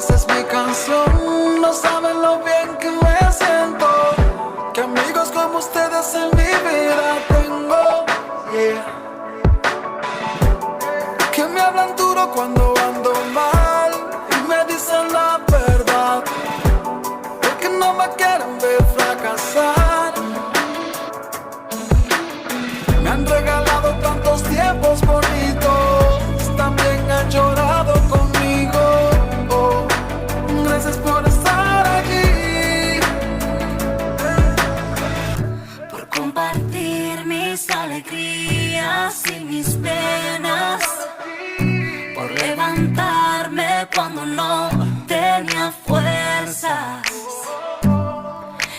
Esa es mi canción, no saben lo bien que me siento, que amigos como ustedes en mi vida tengo, yeah. Que me hablan duro cuando ando mal y me dicen la verdad, porque no me quieren ver fracasar. Me han regalado tantos tiempos bonitos, también han llorado conmigo. Oh, gracias por estar aquí, por compartir mis alegrías y mis penas, por levantarme cuando no tenía fuerzas.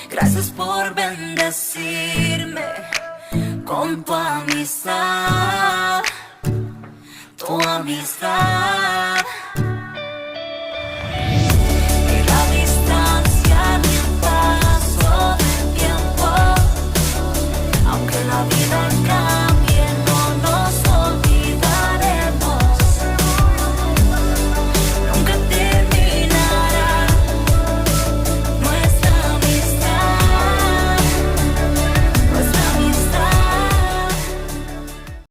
Gracias por bendecirme con tu amistad, tu amistad.